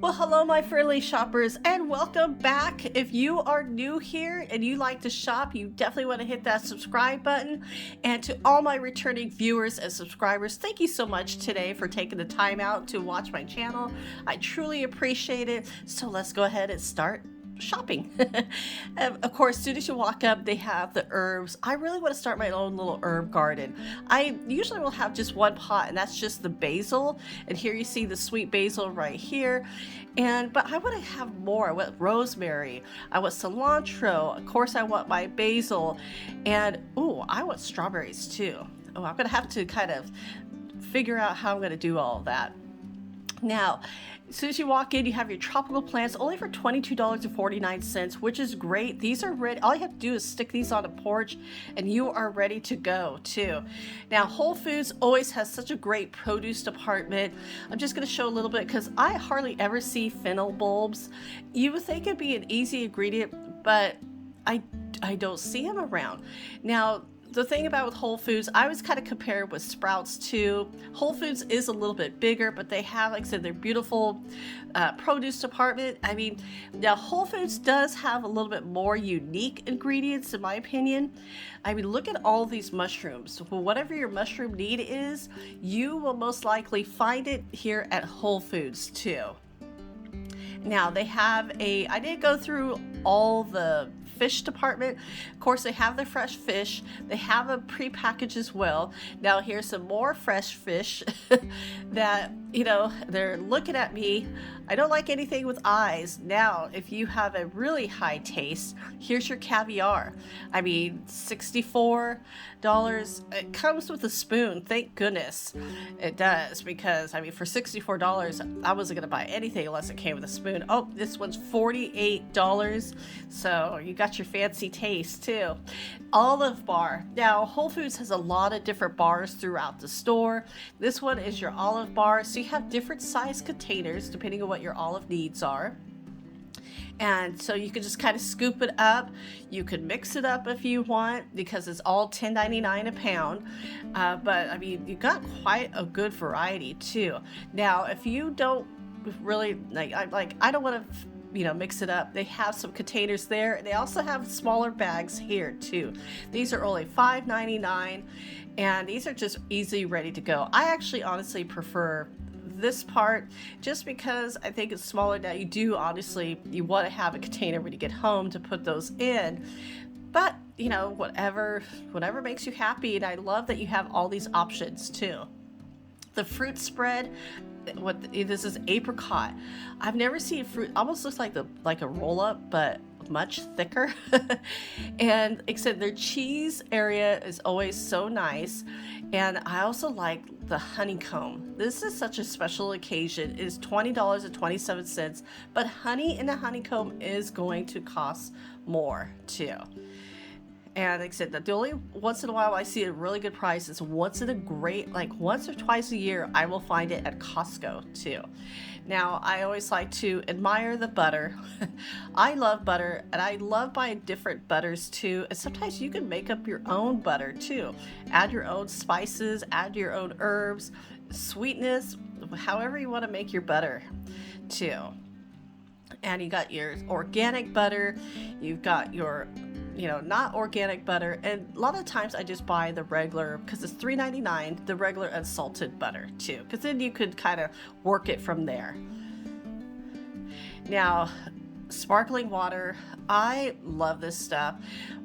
Well, hello, my friendly shoppers, and welcome back. If you are new here and you like to shop, you definitely want to hit that subscribe button. And to all my returning viewers and subscribers, thank you so much today for taking the time out to watch my channel. I truly appreciate it. So let's go ahead and start shopping. Of course, as soon as you walk up, they have the herbs. I really want to start my own little herb garden. I usually will have just one pot, and that's just the basil. And here you see the sweet basil right here. But I want to have more. I want rosemary. I want cilantro. Of course, I want my basil. And I want strawberries too. I'm going to have to kind of figure out how I'm going to do all of that. Now, as soon as you walk in, you have your tropical plants only for $22.49, which is great. These are ready. All you have to do is stick these on a porch and you are ready to go too. Now, Whole Foods always has such a great produce department. I'm just going to show a little bit because I hardly ever see fennel bulbs. You would think it'd be an easy ingredient, but I don't see them around. Now, the thing about with Whole Foods, I was kind of compared with Sprouts too. Whole Foods is a little bit bigger, but they have, like I said, their beautiful produce department. I mean, now Whole Foods does have a little bit more unique ingredients, in my opinion. I mean, look at all these mushrooms. Well, whatever your mushroom need is, you will most likely find it here at Whole Foods too. Now they have I did go through all the fish department. Of course, they have the fresh fish. They have a pre-packaged as well. Now here's some more fresh fish that, they're looking at me. I don't like anything with eyes. Now, if you have a really high taste, here's your caviar. I mean, $64. It comes with a spoon. Thank goodness it does, because I mean, for $64, I wasn't gonna buy anything unless it came with a spoon. Oh, this one's $48. So you got your fancy taste too. Olive bar. Now, Whole Foods has a lot of different bars throughout the store. This one is your olive bar. So you have different size containers depending on what your olive needs are. And so you can just kind of scoop it up. You could mix it up if you want, because it's all $10.99 a pound. But I mean, you got quite a good variety too. Now, if you don't really I don't want to mix it up, they have some containers there. They also have smaller bags here too. These are only $5.99, and these are just easy ready to go. I actually honestly prefer this part just because I think it's smaller. Now you want to have a container when you get home to put those in, but whatever makes you happy. And I love that you have all these options too. The fruit spread, this is apricot. I've never seen fruit, almost looks like a roll up, but much thicker. And except their cheese area is always so nice. And I also like the honeycomb. This is such a special occasion. It is $20.27, but honey in the honeycomb is going to cost more too. And like I said, the only once in a while I see a really good price is once or twice a year, I will find it at Costco too. Now, I always like to admire the butter. I love butter, and I love buying different butters too. And sometimes you can make up your own butter too. Add your own spices, add your own herbs, sweetness, however you want to make your butter too. And you got your organic butter, you've got your not organic butter, and a lot of times I just buy the regular, because it's $3.99, the regular unsalted butter too, because then you could kind of work it from there. Now, sparkling water, I love this stuff,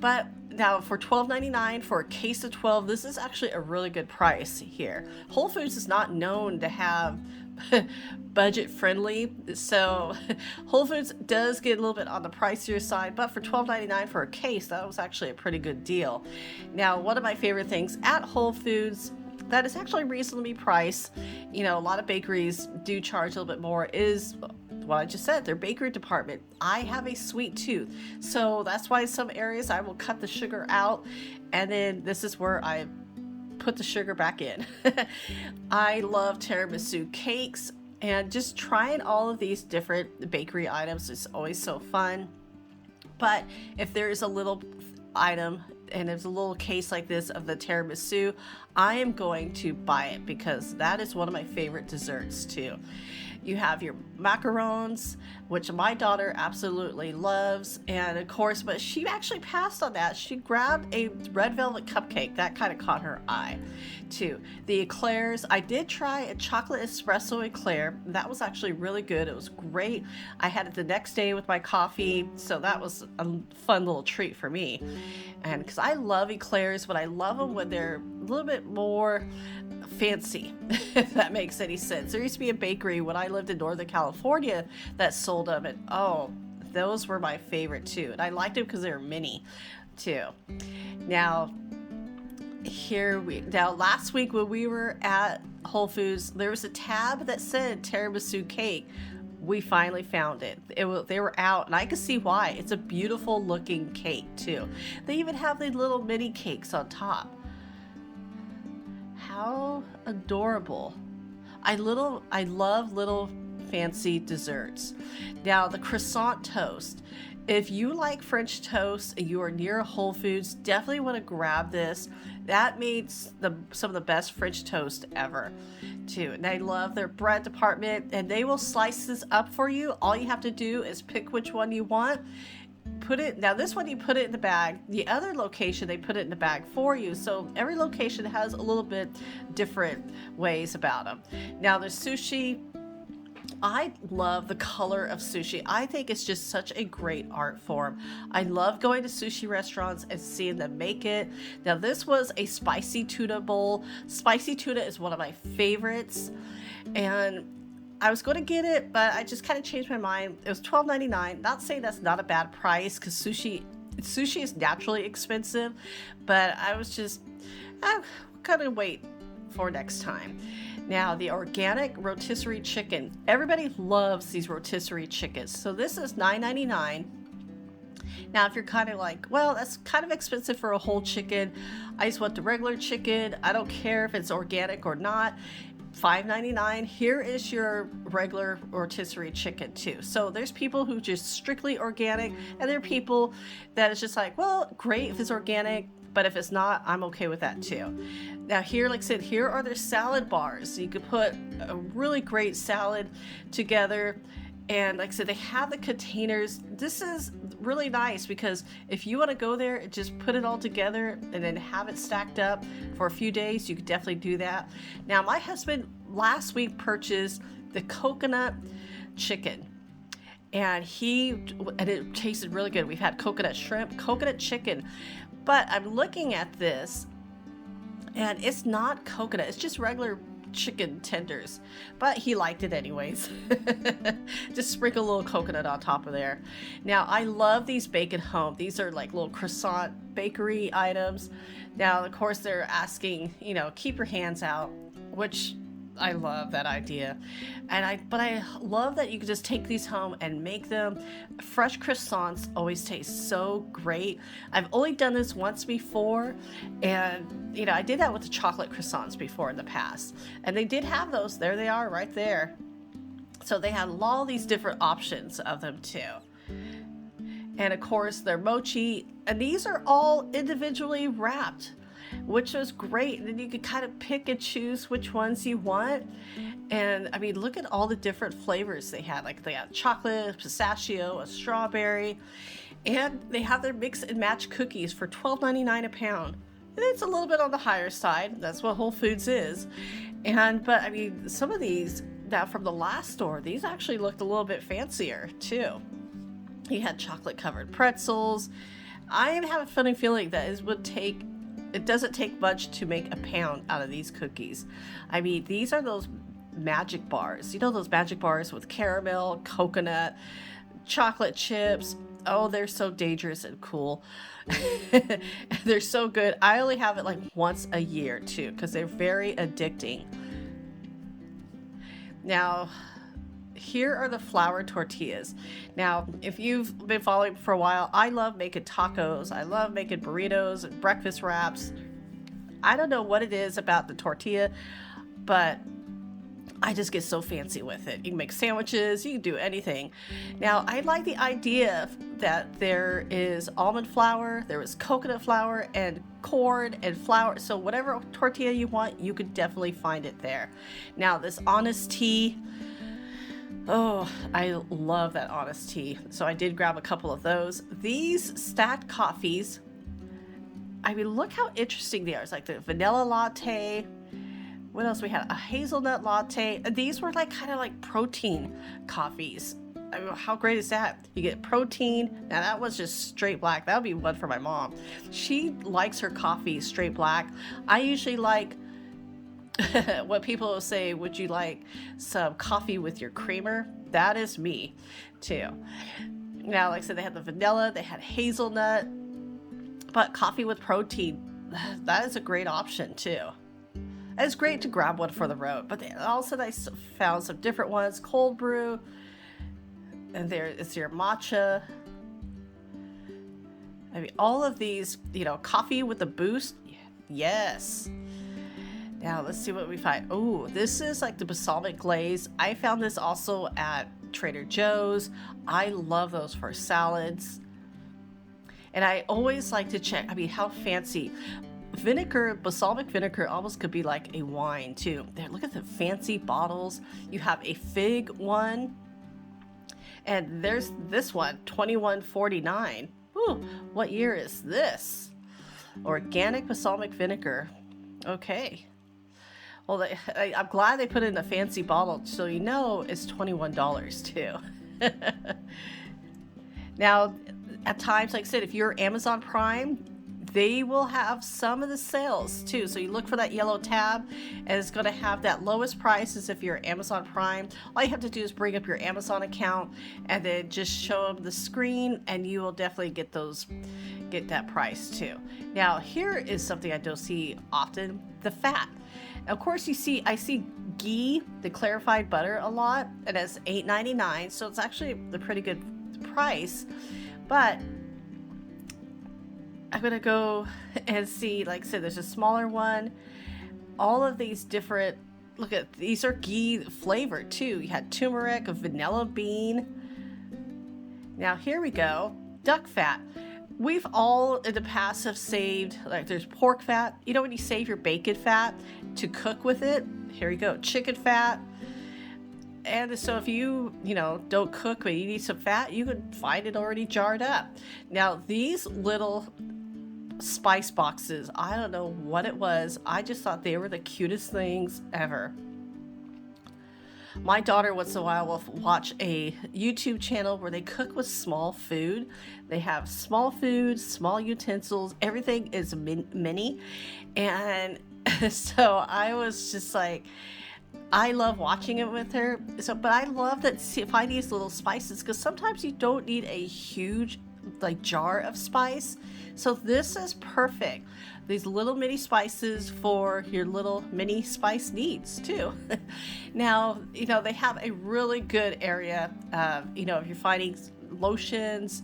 but now for $12.99 for a case of 12, this is actually a really good price here. Whole Foods is not known to have budget friendly, so Whole Foods does get a little bit on the pricier side, but for $12.99 for a case, that was actually a pretty good deal. Now, one of my favorite things at Whole Foods that is actually reasonably priced, a lot of bakeries do charge a little bit more, is what I just said, their bakery department. I have a sweet tooth, so that's why in some areas I will cut the sugar out, and then this is where I put the sugar back in. I love tiramisu cakes, and just trying all of these different bakery items is always so fun. But if there is a little item and there's a little case like this of the tiramisu, I am going to buy it because that is one of my favorite desserts too. You have your macarons, which my daughter absolutely loves. And of course, but she actually passed on that. She grabbed a red velvet cupcake. That kind of caught her eye too. The eclairs, I did try a chocolate espresso eclair. That was actually really good. It was great. I had it the next day with my coffee. So that was a fun little treat for me. And because I love eclairs, but I love them when they're a little bit more fancy, if that makes any sense. There used to be a bakery when I lived in Northern California that sold them, and oh, those were my favorite too. And I liked them because they were mini too. Now, last week when we were at Whole Foods, there was a tab that said tiramisu cake. We finally found it. They were out, and I could see why. It's a beautiful looking cake too. They even have the little mini cakes on top. How adorable. I love little fancy desserts. Now, the Croissant Toast. If you like French toast and you are near Whole Foods, definitely want to grab this. That makes some of the best French toast ever too. And I love their bread department, and they will slice this up for you. All you have to do is pick which one you want. Now this one you put it in the bag. The other location they put it in the bag for you. So every location has a little bit different ways about them. Now there's sushi. I love the color of sushi. I think it's just such a great art form. I love going to sushi restaurants and seeing them make it. Now this was a spicy tuna bowl. Spicy tuna is one of my favorites, and I was going to get it, but I just kind of changed my mind. It was $12.99. Not saying that's not a bad price, because sushi is naturally expensive, but I was just kind of wait for next time. Now, the organic rotisserie chicken. Everybody loves these rotisserie chickens. So this is $9.99. Now, if you're kind of like, well, that's kind of expensive for a whole chicken. I just want the regular chicken. I don't care if it's organic or not. $5.99. Here is your regular rotisserie chicken too. So there's people who just strictly organic, and there are people that is just like, well, great if it's organic, but if it's not, I'm okay with that too. Now here, like I said, here are their salad bars. So you could put a really great salad together. And like I said, they have the containers. This is really nice because if you want to go there and just put it all together and then have it stacked up for a few days, you could definitely do that. Now, my husband last week purchased the coconut chicken, and it tasted really good. We've had coconut shrimp, coconut chicken, but I'm looking at this and it's not coconut. It's just regular chicken tenders, but he liked it anyways. Just sprinkle a little coconut on top of there. Now, I love these bake at home. These are like little croissant bakery items. Now, of course, they're asking, keep your hands out, which I love that idea. But I love that you can just take these home and make them. Fresh croissants always taste so great. I've only done this once before, and I did that with the chocolate croissants before in the past, and they did have those. There they are right there. So they had all these different options of them too. And of course, they're mochi, and these are all individually wrapped, which was great. And then you could kind of pick and choose which ones you want. And I mean, look at all the different flavors they had. Like they had chocolate, pistachio, a strawberry, and they have their mix and match cookies for $12.99 a pound. And it's a little bit on the higher side. That's what Whole Foods is. But I mean, some of these that from the last store, these actually looked a little bit fancier too. He had chocolate covered pretzels. I have a funny feeling that it doesn't take much to make a pound out of these cookies. I mean, these are those magic bars. Those magic bars with caramel, coconut, chocolate chips. Oh, they're so dangerous and cool. They're so good. I only have it like once a year too, because they're very addicting. Now, here are the flour tortillas. Now, if you've been following me for a while, I love making tacos. I love making burritos and breakfast wraps. I don't know what it is about the tortilla, but I just get so fancy with it. You can make sandwiches, you can do anything. Now, I like the idea that there is almond flour, there is coconut flour, and corn and flour. So whatever tortilla you want, you could definitely find it there. Now, this Honest Tea, Oh, I love that honest tea. So I did grab a couple of those. These stacked coffees, I mean, look how interesting they are. It's like the vanilla latte. What else we had? A hazelnut latte. These were like kind of like protein coffees. I mean, how great is that? You get protein. Now that was just straight black. That would be one for my mom. She likes her coffee straight black. I usually like what people will say, would you like some coffee with your creamer? That is me too. Now, like I said, they had the vanilla, they had hazelnut, but coffee with protein, that is a great option too. And it's great to grab one for the road, but also I found some different ones, cold brew, and there is your matcha. I mean, all of these, coffee with a boost, yes. Now let's see what we find. Oh, this is like the balsamic glaze. I found this also at Trader Joe's. I love those for salads. And I always like to check, I mean, how fancy. Vinegar, balsamic vinegar almost could be like a wine too. There, look at the fancy bottles. You have a fig one. And there's this one, $21.49. Ooh, what year is this? Organic balsamic vinegar. Okay. Well, I'm glad they put it in a fancy bottle, so it's $21 too. Now, at times, like I said, if you're Amazon Prime, they will have some of the sales too. So you look for that yellow tab, and it's going to have that lowest prices if you're Amazon Prime. All you have to do is bring up your Amazon account and then just show them the screen, and you will definitely get that price too. Now, here is something I don't see often: the fat. Of course, I see Ghee, the clarified butter, a lot, and it's $8.99, so it's actually a pretty good price. But I'm gonna go and see, like I said, there's a smaller one. All of these different, look at these are Ghee flavored too. You had turmeric, a vanilla bean. Now here we go, duck fat. We've all in the past have saved, like there's pork fat. When you save your bacon fat to cook with it, here you go, chicken fat. And so if you don't cook but you need some fat, you can find it already jarred up. Now these little spice boxes, I don't know what it was. I just thought they were the cutest things ever. My daughter once in a while will watch a YouTube channel where they cook with small food. They have small food, small utensils, everything is mini. And so I was just like, I love watching it with her. But I love that find these little spices, because sometimes you don't need a huge jar of spice. So this is perfect. These little mini spices for your little mini spice needs too. Now, they have a really good area. If you're finding lotions,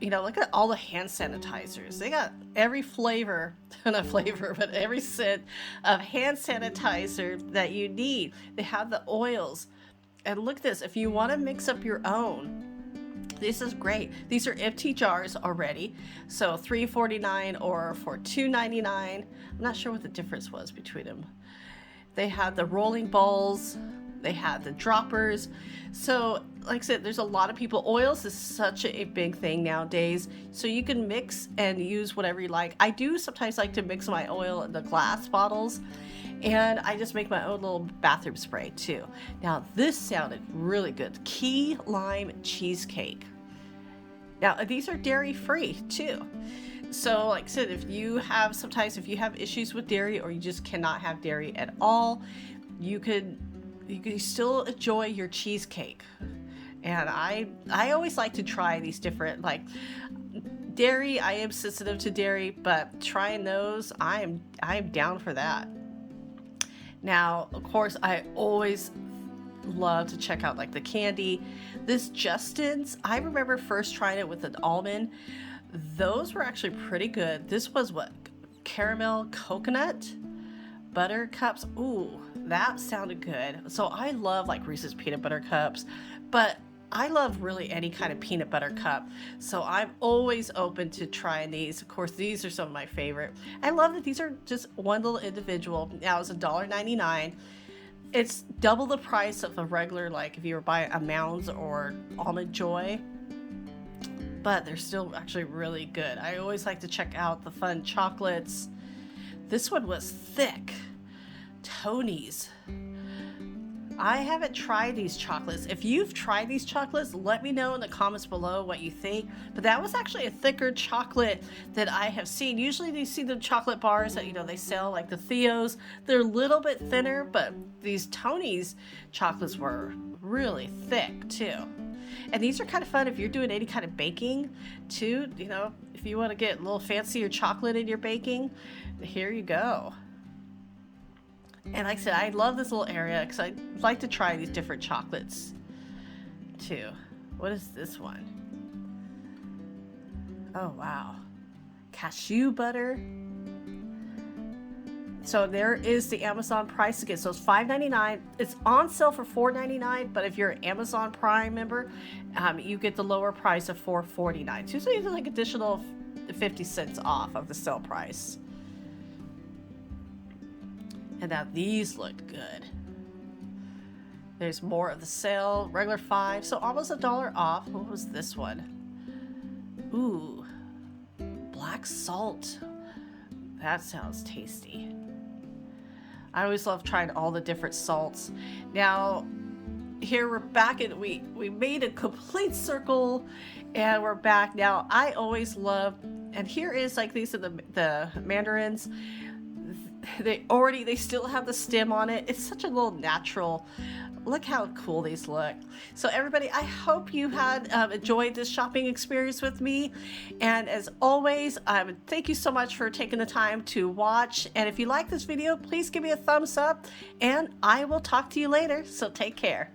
look at all the hand sanitizers. They got every flavor, not flavor, but every scent of hand sanitizer that you need. They have the oils. And look at this. If you want to mix up your own, this is great. These are empty jars already. So $3.49 or for $2.99. I'm not sure what the difference was between them. They had the rolling balls. They had the droppers. So like I said, there's a lot of people. Oils is such a big thing nowadays. So you can mix and use whatever you like. I do sometimes like to mix my oil in the glass bottles. And I just make my own little bathroom spray too. Now this sounded really good. Key lime cheesecake. Now these are dairy free too. So like I said, if you have issues with dairy, or you just cannot have dairy at all, you can still enjoy your cheesecake. And I always like to try these different, like dairy. I am sensitive to dairy, but trying those, I am down for that. Now, of course, I always love to check out like the candy. This Justin's, I remember first trying it with an almond. Those were actually pretty good. This was caramel coconut butter cups. Ooh, that sounded good. So I love like Reese's peanut butter cups, but I love really any kind of peanut butter cup. So I'm always open to trying these. Of course, these are some of my favorite. I love that these are just one little individual. Now it's $1.99. It's double the price of a regular, like if you were buying a Mounds or Almond Joy, but they're still actually really good. I always like to check out the fun chocolates. This one was thick. Tony's. I haven't tried these chocolates. If you've tried these chocolates, let me know in the comments below what you think. But that was actually a thicker chocolate that I have seen. Usually you see the chocolate bars that, you know, they sell, like the Theo's. They're a little bit thinner, but these Tony's chocolates were really thick too. And these are kind of fun if you're doing any kind of baking too. You know, if you want to get a little fancier chocolate in your baking, here you go. And like I said, I love this little area because I like to try these different chocolates too. What is this one? Oh wow, cashew butter. So there is the Amazon price again. So it's $5.99. It's on sale for $4.99, but if you're an Amazon Prime member, you get the lower price of $4.49. So you get like additional 50 cents off of the sale price. And now these looked good. There's more of the sale, regular $5, so almost $1 off. What was this one? Ooh, black salt. That sounds tasty. I always love trying all the different salts. Now, here we're back and we made a complete circle and we're back. Now, I always love, and here is like these are the mandarins. They still have the stem on it. It's such a little natural. Look how cool these look. So everybody, I hope you had enjoyed this shopping experience with me. And as always, thank you so much for taking the time to watch. And if you like this video, please give me a thumbs up and I will talk to you later. So take care.